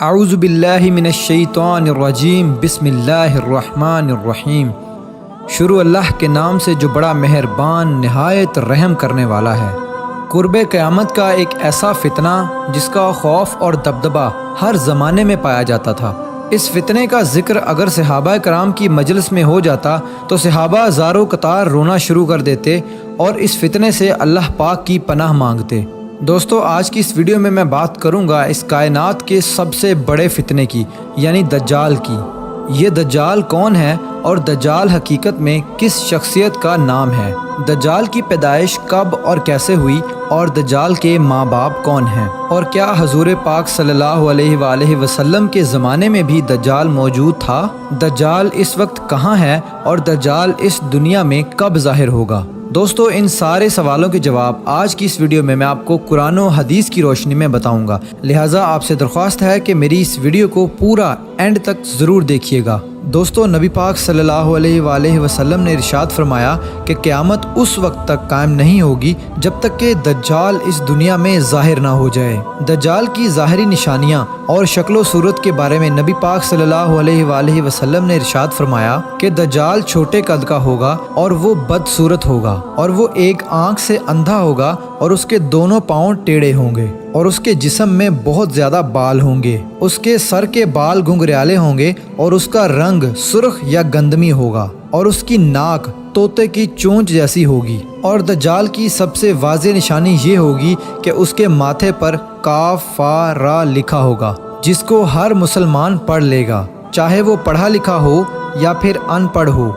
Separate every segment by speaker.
Speaker 1: اعوذ باللہ من الشیطان الرجیم بسم اللہ الرحمن الرحیم۔ شروع اللہ کے نام سے جو بڑا مہربان نہایت رحم کرنے والا ہے۔ قرب قیامت کا ایک ایسا فتنہ جس کا خوف اور دبدبہ ہر زمانے میں پایا جاتا تھا۔ اس فتنے کا ذکر اگر صحابہ کرام کی مجلس میں ہو جاتا تو صحابہ زاروں قطار رونا شروع کر دیتے اور اس فتنے سے اللہ پاک کی پناہ مانگتے۔ دوستو، آج کی اس ویڈیو میں بات کروں گا اس کائنات کے سب سے بڑے فتنے کی، یعنی دجال کی۔ یہ دجال کون ہے اور دجال حقیقت میں کس شخصیت کا نام ہے؟ دجال کی پیدائش کب اور کیسے ہوئی اور دجال کے ماں باپ کون ہیں؟ اور کیا حضور پاک صلی اللہ علیہ وآلہ وسلم کے زمانے میں بھی دجال موجود تھا؟ دجال اس وقت کہاں ہے اور دجال اس دنیا میں کب ظاہر ہوگا؟ دوستو، ان سارے سوالوں کے جواب آج کی اس ویڈیو میں آپ کو قرآن و حدیث کی روشنی میں بتاؤں گا، لہٰذا آپ سے درخواست ہے کہ میری اس ویڈیو کو پورا اینڈ تک ضرور دیکھیے گا۔ دوستو، نبی پاک صلی اللہ علیہ وآلہ وسلم نے ارشاد فرمایا کہ قیامت اس وقت تک قائم نہیں ہوگی جب تک کہ دجال اس دنیا میں ظاہر نہ ہو جائے۔ دجال کی ظاہری نشانیاں اور شکل و صورت کے بارے میں نبی پاک صلی اللہ علیہ وآلہ وسلم نے ارشاد فرمایا کہ دجال چھوٹے قد کا ہوگا اور وہ بدصورت ہوگا، اور وہ ایک آنکھ سے اندھا ہوگا اور اس کے دونوں پاؤں ٹیڑھے ہوں گے، اور اس کے جسم میں بہت زیادہ بال ہوں گے، اس کے سر کے بال گھنگریالے ہوں گے اور اس کا رنگ سرخ یا گندمی ہوگا، اور اس کی ناک طوطے کی چونچ جیسی ہوگی۔ اور دجال کی سب سے واضح نشانی یہ ہوگی کہ اس کے ماتھے پر کاف فا را لکھا ہوگا، جس کو ہر مسلمان پڑھ لے گا، چاہے وہ پڑھا لکھا ہو یا پھر ان پڑھ ہو،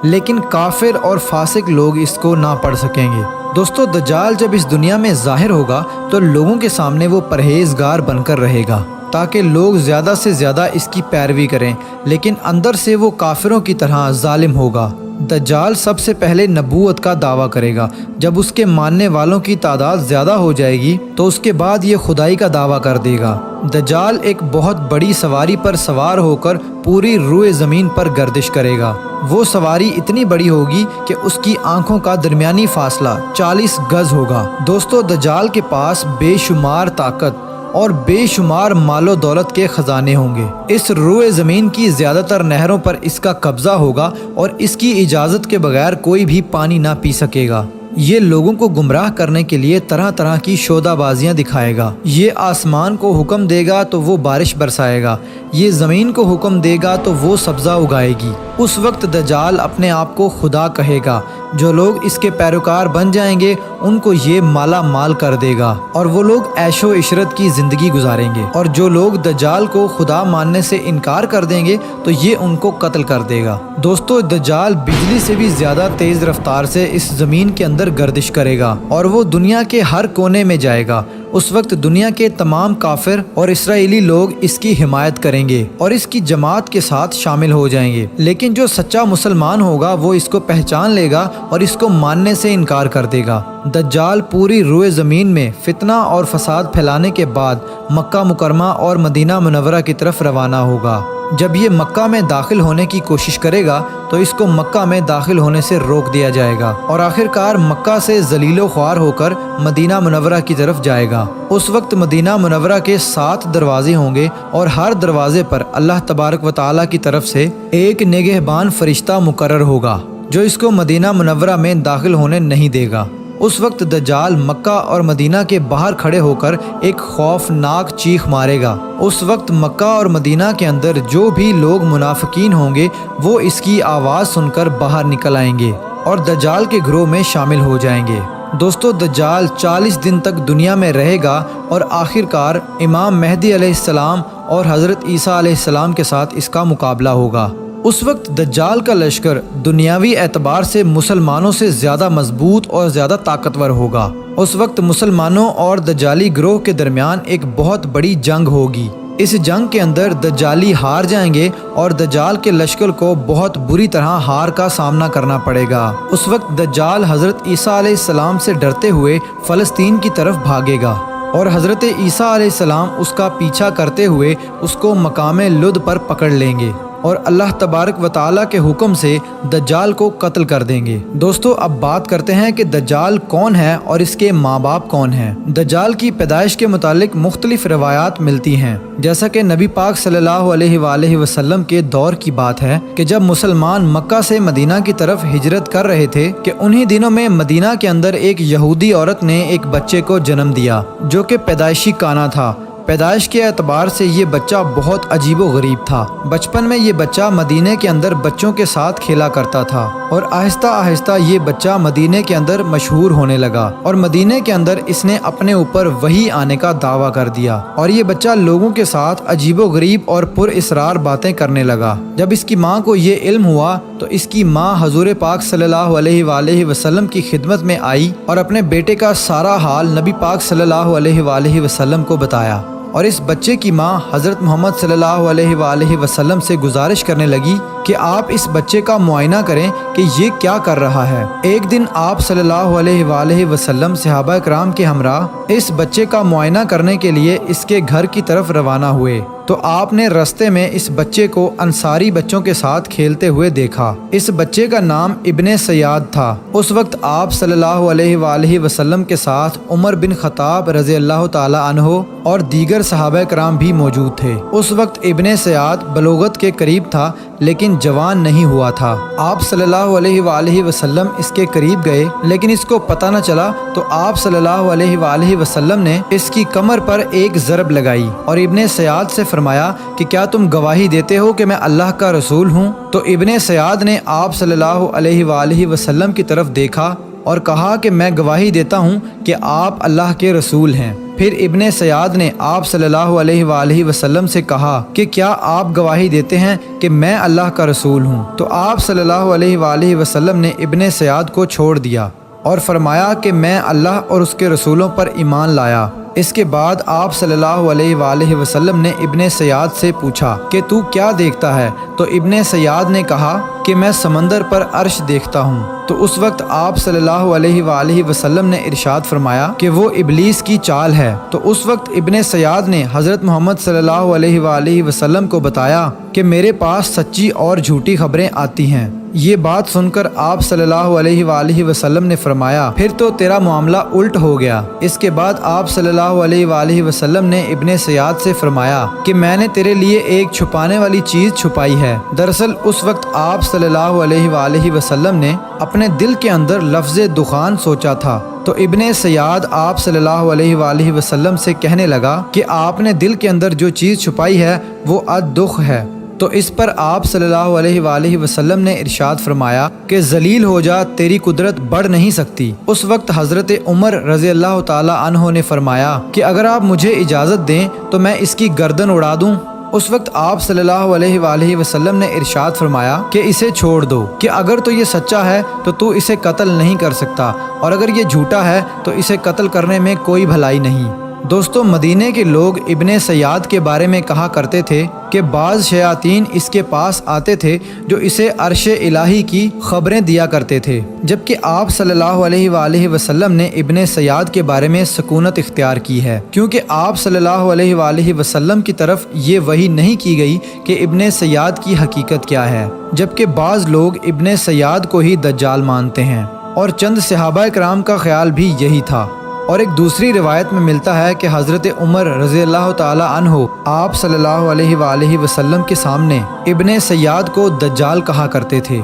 Speaker 1: لیکن کافر اور فاسق لوگ اس کو نہ پڑھ سکیں گے۔ دوستو، دجال جب اس دنیا میں ظاہر ہوگا تو لوگوں کے سامنے وہ پرہیزگار بن کر رہے گا تاکہ لوگ زیادہ سے زیادہ اس کی پیروی کریں، لیکن اندر سے وہ کافروں کی طرح ظالم ہوگا۔ دجال سب سے پہلے نبوت کا دعویٰ کرے گا، جب اس کے ماننے والوں کی تعداد زیادہ ہو جائے گی تو اس کے بعد یہ خدائی کا دعویٰ کر دے گا۔ دجال ایک بہت بڑی سواری پر سوار ہو کر پوری روئے زمین پر گردش کرے گا۔ وہ سواری اتنی بڑی ہوگی کہ اس کی آنکھوں کا درمیانی فاصلہ 40 گز ہوگا۔ دوستو، دجال کے پاس بے شمار طاقت اور بے شمار مال و دولت کے خزانے ہوں گے۔ اس روئے زمین کی زیادہ تر نہروں پر اس کا قبضہ ہوگا اور اس کی اجازت کے بغیر کوئی بھی پانی نہ پی سکے گا۔ یہ لوگوں کو گمراہ کرنے کے لیے طرح طرح کی شودہ بازیاں دکھائے گا۔ یہ آسمان کو حکم دے گا تو وہ بارش برسائے گا، یہ زمین کو حکم دے گا تو وہ سبزہ اگائے گی۔ اس وقت دجال اپنے آپ کو خدا کہے گا۔ جو لوگ اس کے پیروکار بن جائیں گے ان کو یہ مالا مال کر دے گا اور وہ لوگ عیش و عشرت کی زندگی گزاریں گے، اور جو لوگ دجال کو خدا ماننے سے انکار کر دیں گے تو یہ ان کو قتل کر دے گا۔ دوستو، دجال بجلی سے بھی زیادہ تیز رفتار سے اس زمین کے اندر گردش کرے گا اور وہ دنیا کے ہر کونے میں جائے گا۔ اس وقت دنیا کے تمام کافر اور اسرائیلی لوگ اس کی حمایت کریں گے اور اس کی جماعت کے ساتھ شامل ہو جائیں گے، لیکن جو سچا مسلمان ہوگا وہ اس کو پہچان لے گا اور اس کو ماننے سے انکار کر دے گا۔ دجال پوری روئے زمین میں فتنہ اور فساد پھیلانے کے بعد مکہ مکرمہ اور مدینہ منورہ کی طرف روانہ ہوگا۔ جب یہ مکہ میں داخل ہونے کی کوشش کرے گا تو اس کو مکہ میں داخل ہونے سے روک دیا جائے گا اور آخرکار مکہ سے ذلیل و خوار ہو کر مدینہ منورہ کی طرف جائے گا۔ اس وقت مدینہ منورہ کے 7 دروازے ہوں گے اور ہر دروازے پر اللہ تبارک و تعالیٰ کی طرف سے ایک نگہبان فرشتہ مقرر ہوگا جو اس کو مدینہ منورہ میں داخل ہونے نہیں دے گا۔ اس وقت دجال مکہ اور مدینہ کے باہر کھڑے ہو کر ایک خوفناک چیخ مارے گا۔ اس وقت مکہ اور مدینہ کے اندر جو بھی لوگ منافقین ہوں گے وہ اس کی آواز سن کر باہر نکل آئیں گے اور دجال کے گروہ میں شامل ہو جائیں گے۔ دوستو، دجال 40 دن تک دنیا میں رہے گا اور آخرکار امام مہدی علیہ السلام اور حضرت عیسیٰ علیہ السلام کے ساتھ اس کا مقابلہ ہوگا۔ اس وقت دجال کا لشکر دنیاوی اعتبار سے مسلمانوں سے زیادہ مضبوط اور زیادہ طاقتور ہوگا۔ اس وقت مسلمانوں اور دجالی گروہ کے درمیان ایک بہت بڑی جنگ ہوگی۔ اس جنگ کے اندر دجالی ہار جائیں گے اور دجال کے لشکر کو بہت بری طرح ہار کا سامنا کرنا پڑے گا۔ اس وقت دجال حضرت عیسیٰ علیہ السلام سے ڈرتے ہوئے فلسطین کی طرف بھاگے گا اور حضرت عیسیٰ علیہ السلام اس کا پیچھا کرتے ہوئے اس کو مقام لد پر پکڑ لیں گے۔ اور اللہ تبارک و تعالیٰ کے حکم سے دجال کو قتل کر دیں گے۔ دوستو اب بات کرتے ہیں کہ دجال کون ہے اور اس کے ماں باپ کون ہیں۔ دجال کی پیدائش کے متعلق مختلف روایات ملتی ہیں، جیسا کہ نبی پاک صلی اللہ علیہ وآلہ وسلم کے دور کی بات ہے کہ جب مسلمان مکہ سے مدینہ کی طرف ہجرت کر رہے تھے کہ انہی دنوں میں مدینہ کے اندر ایک یہودی عورت نے ایک بچے کو جنم دیا جو کہ پیدائشی کانا تھا۔ پیدائش کے اعتبار سے یہ بچہ بہت عجیب و غریب تھا۔ بچپن میں یہ بچہ مدینے کے اندر بچوں کے ساتھ کھیلا کرتا تھا اور آہستہ آہستہ یہ بچہ مدینے کے اندر مشہور ہونے لگا اور مدینے کے اندر اس نے اپنے اوپر وحی آنے کا دعویٰ کر دیا اور یہ بچہ لوگوں کے ساتھ عجیب و غریب اور پر اسرار باتیں کرنے لگا۔ جب اس کی ماں کو یہ علم ہوا تو اس کی ماں حضور پاک صلی اللہ علیہ وآلہ وسلم کی خدمت میں آئی اور اپنے بیٹے کا سارا حال نبی پاک صلی اللہ علیہ وآلہ وسلم کو بتایا، اور اس بچے کی ماں حضرت محمد صلی اللہ علیہ وآلہ وسلم سے گزارش کرنے لگی کہ آپ اس بچے کا معائنہ کریں کہ یہ کیا کر رہا ہے۔ ایک دن آپ صلی اللہ علیہ وآلہ وسلم صحابہ کرام کے ہمراہ اس بچے کا معائنہ کرنے کے لیے اس کے گھر کی طرف روانہ ہوئے تو آپ نے رستے میں اس بچے کو انصاری بچوں کے ساتھ کھیلتے ہوئے دیکھا۔ اس بچے کا نام ابن سیاد تھا۔ اس وقت آپ صلی اللہ علیہ وآلہ وسلم کے ساتھ عمر بن خطاب رضی اللہ تعالی عنہ اور دیگر صحابہ کرام بھی موجود تھے۔ اس وقت ابن سیاد بلوغت کے قریب تھا لیکن جوان نہیں ہوا تھا۔ آپ صلی اللہ علیہ وآلہ وسلم اس کے قریب گئے لیکن اس کو پتہ نہ چلا تو آپ صلی اللہ علیہ وآلہ وسلم نے اس کی کمر پر ایک ضرب لگائی اور ابن سیاد سے فرمایا کہ کیا تم گواہی دیتے ہو کہ میں اللہ کا رسول ہوں؟ تو ابن سیاد نے آپ صلی اللہ علیہ وآلہ وسلم کی طرف دیکھا اور کہا کہ میں گواہی دیتا ہوں کہ آپ اللہ کے رسول ہیں۔ پھر ابن سیاد نے آپ صلی اللہ علیہ وآلہ وسلم سے کہا کہ کیا آپ گواہی دیتے ہیں کہ میں اللہ کا رسول ہوں؟ تو آپ صلی اللہ علیہ وآلہ وسلم نے ابن سیاد کو چھوڑ دیا اور فرمایا کہ میں اللہ اور اس کے رسولوں پر ایمان لایا۔ اس کے بعد آپ صلی اللہ علیہ وآلہ وسلم نے ابن سیاد سے پوچھا کہ تو کیا دیکھتا ہے؟ تو ابن سیاد نے کہا کہ میں سمندر پر عرش دیکھتا ہوں۔ تو اس وقت آپ صلی اللہ علیہ وآلہ وسلم نے ارشاد فرمایا کہ وہ ابلیس کی چال ہے۔ تو اس وقت ابن سیاد نے حضرت محمد صلی اللہ علیہ وآلہ وسلم کو بتایا کہ میرے پاس سچی اور جھوٹی خبریں آتی ہیں۔ یہ بات سن کر آپ صلی اللہ علیہ وآلہ وسلم نے فرمایا پھر تو تیرا معاملہ الٹ ہو گیا۔ اس کے بعد آپ صلی اللہ علیہ وآلہ وسلم نے ابن سیاد سے فرمایا کہ میں نے تیرے لیے ایک چھپانے والی چیز چھپائی ہے۔ دراصل اس وقت آپ صلی اللہ علیہ وآلہ وسلم نے اپنے دل کے اندر لفظ دخان سوچا تھا۔ تو ابن سیاد آپ صلی اللہ علیہ وآلہ وسلم سے کہنے لگا کہ آپ نے دل کے اندر جو چیز چھپائی ہے وہ الدخ ہے۔ تو اس پر آپ صلی اللہ علیہ وآلہ وسلم نے ارشاد فرمایا کہ ذلیل ہو جا، تیری قدرت بڑھ نہیں سکتی۔ اس وقت حضرت عمر رضی اللہ تعالی عنہ نے فرمایا کہ اگر آپ مجھے اجازت دیں تو میں اس کی گردن اڑا دوں۔ اس وقت آپ صلی اللہ علیہ وآلہ وسلم نے ارشاد فرمایا کہ اسے چھوڑ دو، کہ اگر تو یہ سچا ہے تو اسے قتل نہیں کر سکتا اور اگر یہ جھوٹا ہے تو اسے قتل کرنے میں کوئی بھلائی نہیں۔ دوستو مدینے کے لوگ ابن سیاد کے بارے میں کہا کرتے تھے کہ بعض شیاطین اس کے پاس آتے تھے جو اسے عرش الہی کی خبریں دیا کرتے تھے، جبکہ آپ صلی اللہ علیہ وآلہ وسلم نے ابن سیاد کے بارے میں سکونت اختیار کی ہے، کیونکہ آپ صلی اللہ علیہ وآلہ وسلم کی طرف یہ وحی نہیں کی گئی کہ ابن سیاد کی حقیقت کیا ہے، جبکہ بعض لوگ ابن سیاد کو ہی دجال مانتے ہیں اور چند صحابہ کرام کا خیال بھی یہی تھا۔ اور ایک دوسری روایت میں ملتا ہے کہ حضرت عمر رضی اللہ تعالی عنہ آپ صلی اللہ علیہ وآلہ وسلم کے سامنے ابن سیاد کو دجال کہا کرتے تھے،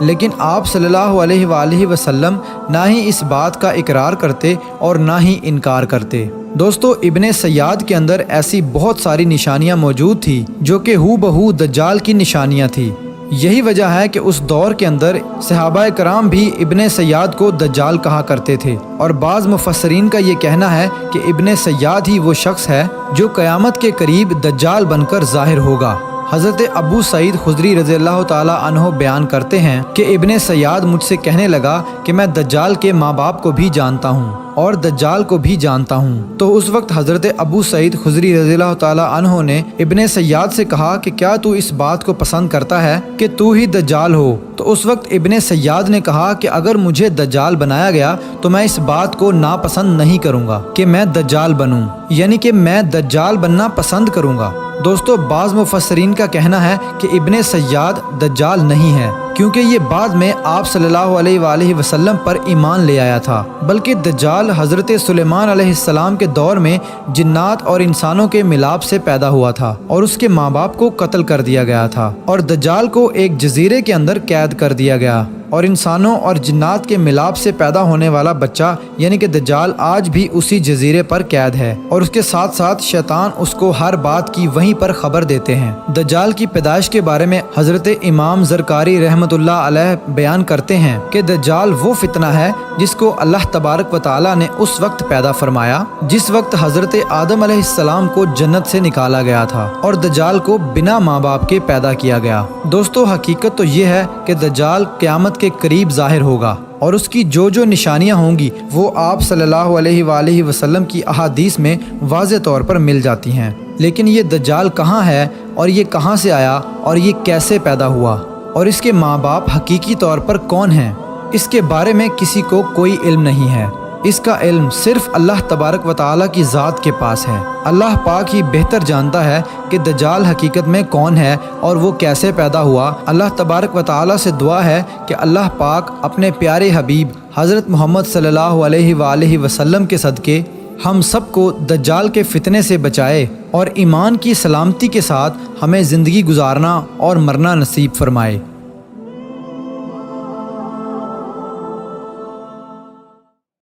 Speaker 1: لیکن آپ صلی اللہ علیہ وآلہ وسلم نہ ہی اس بات کا اقرار کرتے اور نہ ہی انکار کرتے۔ دوستو ابن سیاد کے اندر ایسی بہت ساری نشانیاں موجود تھی جو کہ ہو بہو دجال کی نشانیاں تھی۔ یہی وجہ ہے کہ اس دور کے اندر صحابہ کرام بھی ابن سیاد کو دجال کہا کرتے تھے، اور بعض مفسرین کا یہ کہنا ہے کہ ابن سیاد ہی وہ شخص ہے جو قیامت کے قریب دجال بن کر ظاہر ہوگا۔ حضرت ابو سعید خدری رضی اللہ تعالی عنہ بیان کرتے ہیں کہ ابن سیاد مجھ سے کہنے لگا کہ میں دجال کے ماں باپ کو بھی جانتا ہوں اور دجال کو بھی جانتا ہوں۔ تو اس وقت حضرت ابو سعید خدری رضی اللہ تعالی عنہ نے ابن سیاد سے کہا کہ کیا تو اس بات کو پسند کرتا ہے کہ تو ہی دجال ہو؟ تو اس وقت ابن سیاد نے کہا کہ اگر مجھے دجال بنایا گیا تو میں اس بات کو ناپسند نہیں کروں گا کہ میں دجال بنوں، یعنی کہ میں دجال بننا پسند کروں گا۔ دوستو بعض مفسرین کا کہنا ہے کہ ابن سیاد دجال نہیں ہے، کیونکہ یہ بعد میں آپ صلی اللہ علیہ وآلہ وسلم پر ایمان لے آیا تھا، بلکہ دجال حضرت سلیمان علیہ السلام کے دور میں جنات اور انسانوں کے ملاپ سے پیدا ہوا تھا اور اس کے ماں باپ کو قتل کر دیا گیا تھا، اور دجال کو ایک جزیرے کے اندر قید کر دیا گیا، اور انسانوں اور جنات کے ملاپ سے پیدا ہونے والا بچہ یعنی کہ دجال آج بھی اسی جزیرے پر قید ہے، اور اس کے ساتھ ساتھ شیطان اس کو ہر بات کی وہیں پر خبر دیتے ہیں۔ دجال کی پیدائش کے بارے میں حضرت امام زرکاری رحمۃ اللہ علیہ بیان کرتے ہیں کہ دجال وہ فتنہ ہے جس کو اللہ تبارک و تعالی نے اس وقت پیدا فرمایا جس وقت حضرت آدم علیہ السلام کو جنت سے نکالا گیا تھا، اور دجال کو بنا ماں باپ کے پیدا کیا گیا۔ دوستو حقیقت تو یہ ہے کہ دجال قیامت کے قریب ظاہر ہوگا، اور اس کی جو نشانیاں ہوں گی وہ آپ صلی اللہ علیہ وآلہ وسلم کی احادیث میں واضح طور پر مل جاتی ہیں۔ لیکن یہ دجال کہاں ہے، اور یہ کہاں سے آیا، اور یہ کیسے پیدا ہوا، اور اس کے ماں باپ حقیقی طور پر کون ہیں، اس کے بارے میں کسی کو کوئی علم نہیں ہے۔ اس کا علم صرف اللہ تبارک و تعالیٰ کی ذات کے پاس ہے۔ اللہ پاک ہی بہتر جانتا ہے کہ دجال حقیقت میں کون ہے اور وہ کیسے پیدا ہوا۔ اللہ تبارک و تعالیٰ سے دعا ہے کہ اللہ پاک اپنے پیارے حبیب حضرت محمد صلی اللہ علیہ وآلہ وسلم کے صدقے ہم سب کو دجال کے فتنے سے بچائے اور ایمان کی سلامتی کے ساتھ ہمیں زندگی گزارنا اور مرنا نصیب فرمائے۔